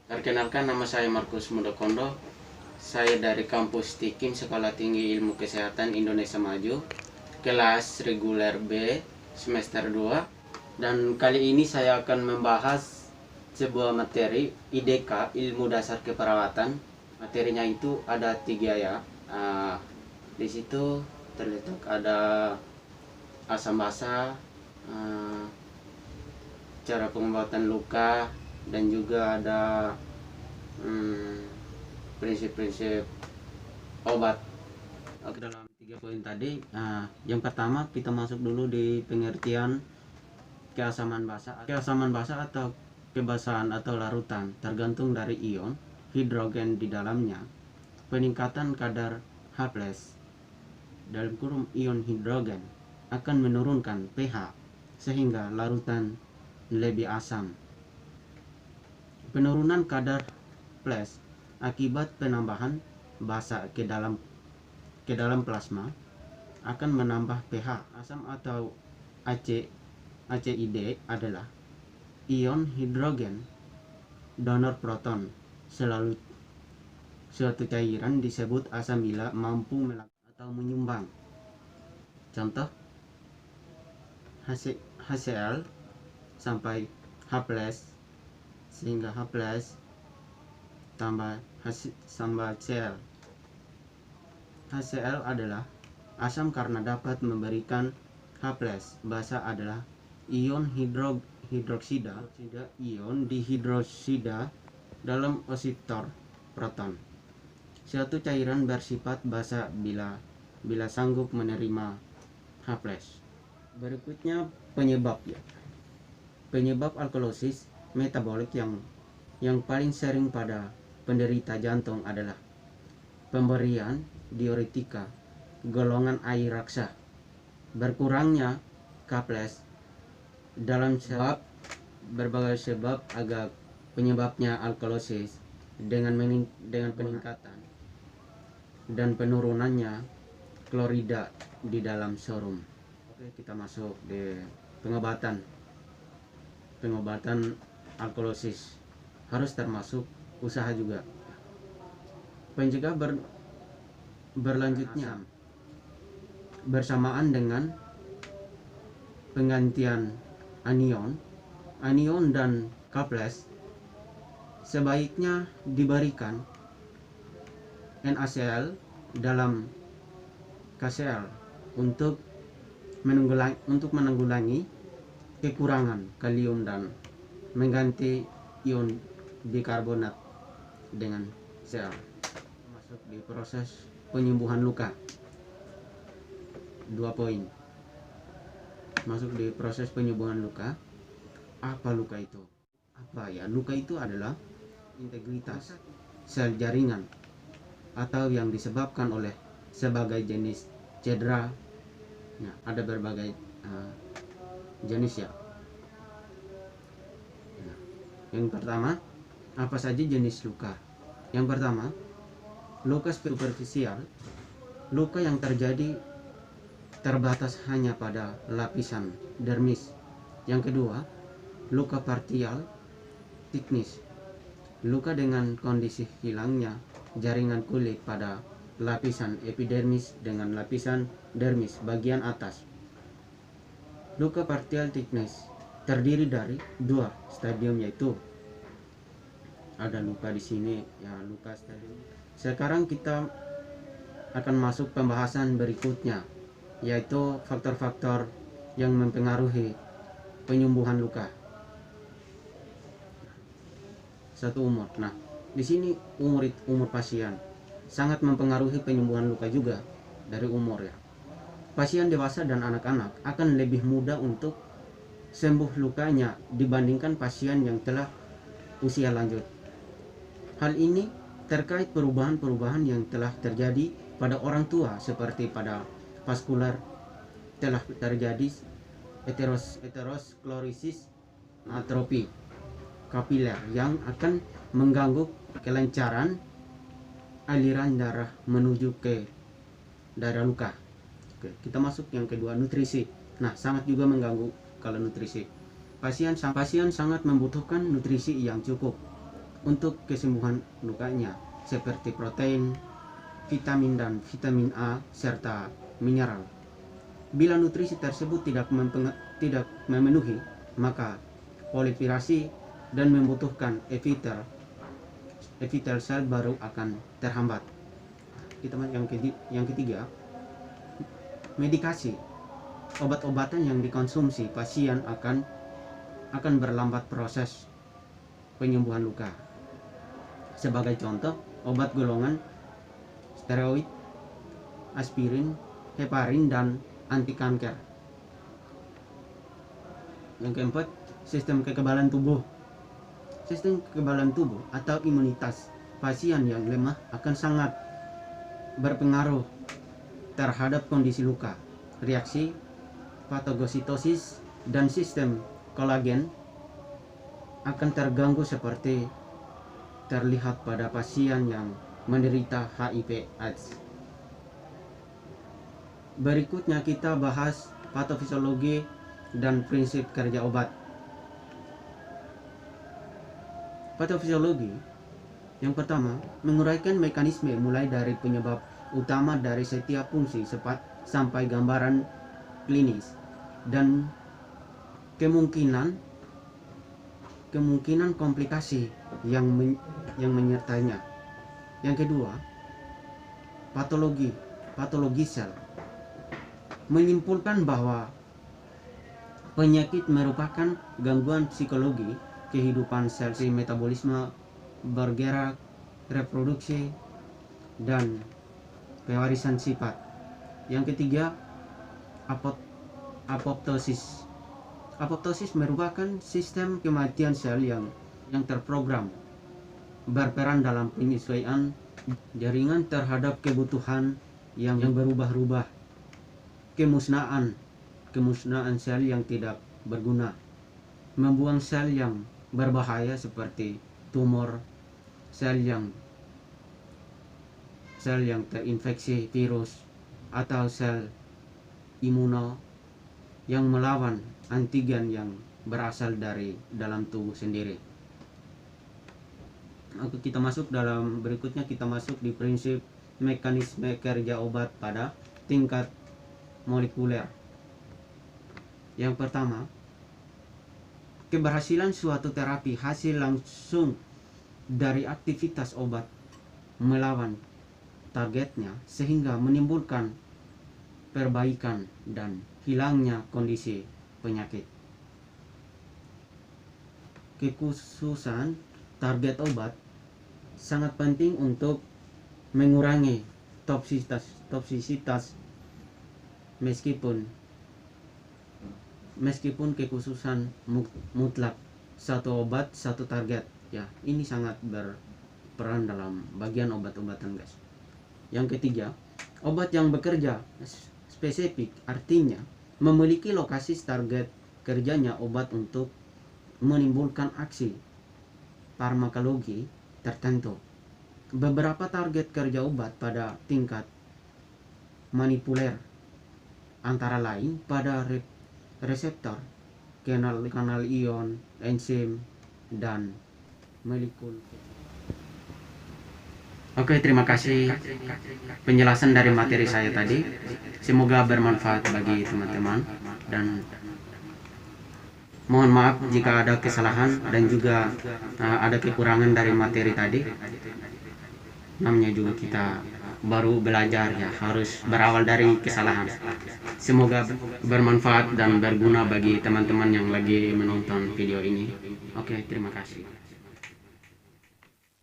Perkenalkan, nama saya Markus Mudakondo. Saya dari kampus Tikim Sekolah Tinggi Ilmu Kesehatan Indonesia Maju, kelas reguler B semester 2. Dan kali ini saya akan membahas sebuah materi IDK, Ilmu Dasar Keperawatan. Materinya itu ada 3 ya. Di situ terletak ada asam basa, cara pengobatan luka, dan juga ada prinsip-prinsip obat. Oke, dalam 3 poin tadi, yang pertama kita masuk dulu di pengertian keasaman basa. Keasaman basa atau kebasahan atau larutan tergantung dari ion hidrogen di dalamnya. Peningkatan kadar H+ dalam kurung ion hidrogen akan menurunkan pH sehingga larutan lebih asam. Penurunan kadar plus akibat penambahan basa ke dalam plasma akan menambah pH. Asam atau ACID adalah ion hidrogen donor proton. Selalu suatu cairan disebut asam bila mampu melakukan atau menyumbang. Contoh HCl sampai H+ sehingga H+ tambah Cl. HCl adalah asam karena dapat memberikan H+. Basa adalah ion hidroksida. Ion dihidroksida dalam oscillator proton. Suatu cairan bersifat basa bila sanggup menerima H+. Berikutnya penyebab ya. Penyebab alkalosis metabolik yang paling sering pada penderita jantung adalah pemberian diuretika, golongan air raksa, berkurangnya K+ dalam sebab berbagai sebab agak penyebabnya alkalosis dengan peningkatan dan penurunannya klorida di dalam serum. Oke, kita masuk di pengobatan alkalosis. Harus termasuk usaha juga. Pencegah berlanjutnya bersamaan dengan penggantian anion dan K+ sebaiknya diberikan NaCl dalam KCl untuk menanggulangi kekurangan kalium dan mengganti ion bikarbonat dengan Cl. Masuk di proses penyembuhan luka. 2 poin. Masuk di proses penyembuhan luka. Apa luka itu? Apa ya? Luka itu adalah integritas sel jaringan atau yang disebabkan oleh sebagai jenis cedera. Nah, ada berbagai jenis ya. Nah, yang pertama, apa saja jenis luka? Yang pertama, luka superficial, luka yang terjadi terbatas hanya pada lapisan dermis. Yang kedua, luka partial thickness, luka dengan kondisi hilangnya jaringan kulit pada lapisan epidermis dengan lapisan dermis bagian atas. Luka partial thickness terdiri dari 2 stadium, yaitu ada luka di sini ya, luka stadium. Sekarang kita akan masuk pembahasan berikutnya, yaitu faktor-faktor yang mempengaruhi penyembuhan luka. 1. Umur. Nah, di sini umur pasien sangat mempengaruhi penyembuhan luka juga dari umur ya. Pasien dewasa dan anak-anak akan lebih mudah untuk sembuh lukanya dibandingkan pasien yang telah usia lanjut. Hal ini terkait perubahan-perubahan yang telah terjadi pada orang tua, seperti pada vaskular telah terjadi aterosklerosis, atrofi kapiler yang akan mengganggu kelancaran aliran darah menuju ke daerah luka. Oke, kita masuk yang kedua, nutrisi. Nah, sangat juga mengganggu kalau nutrisi. Pasien sangat membutuhkan nutrisi yang cukup untuk kesembuhan lukanya, seperti protein, vitamin dan vitamin A, serta mineral. Bila nutrisi tersebut tidak memenuhi, maka proliferasi dan membutuhkan epitel sel baru akan terhambat. Yang ketiga, medikasi. Obat-obatan yang dikonsumsi pasien akan berlambat proses penyembuhan luka. Sebagai contoh, obat golongan steroid, aspirin, heparin, dan anti kanker. Yang keempat, sistem kekebalan tubuh. Sistem kekebalan tubuh atau imunitas pasien yang lemah akan sangat berpengaruh terhadap kondisi luka. Reaksi patogositosis dan sistem kolagen akan terganggu seperti terlihat pada pasien yang menderita HIV/AIDS. Berikutnya kita bahas patofisiologi dan prinsip kerja obat. Patofisiologi yang pertama menguraikan mekanisme mulai dari penyebab utama dari setiap fungsi sampai gambaran klinis dan kemungkinan komplikasi yang menyertainya. Yang kedua, patologi sel menyimpulkan bahwa penyakit merupakan gangguan psikologi kehidupan sel, metabolisme, bergerak, reproduksi, dan pewarisan sifat. Yang ketiga, apoptosis. Apoptosis merupakan sistem kematian sel yang terprogram, berperan dalam penyesuaian jaringan terhadap kebutuhan yang berubah-ubah. Kemusnahan sel yang tidak berguna, membuang sel yang berbahaya seperti tumor, sel yang terinfeksi virus, atau sel imuno yang melawan antigen yang berasal dari dalam tubuh sendiri. Berikutnya kita masuk di prinsip mekanisme kerja obat pada tingkat molekuler. Yang pertama, keberhasilan suatu terapi hasil langsung dari aktivitas obat melawan targetnya sehingga menimbulkan perbaikan dan hilangnya kondisi penyakit. Kekhususan target obat sangat penting untuk mengurangi toksisitas meskipun kekhususan mutlak satu obat satu target, ya, ini sangat berperan dalam bagian obat-obatan, guys. Yang ketiga, obat yang bekerja spesifik artinya memiliki lokasi target kerjanya obat untuk menimbulkan aksi farmakologi tertentu. Beberapa target kerja obat pada tingkat manipuler antara lain pada reseptor, kanal ion, enzim, dan molekul. Oke, terima kasih penjelasan dari materi saya tadi. Semoga bermanfaat bagi teman-teman, dan mohon maaf jika ada kesalahan dan juga ada kekurangan dari materi tadi. Namanya juga kita baru belajar, ya, harus berawal dari kesalahan. Semoga bermanfaat dan berguna bagi teman-teman yang lagi menonton video ini. Oke, terima kasih.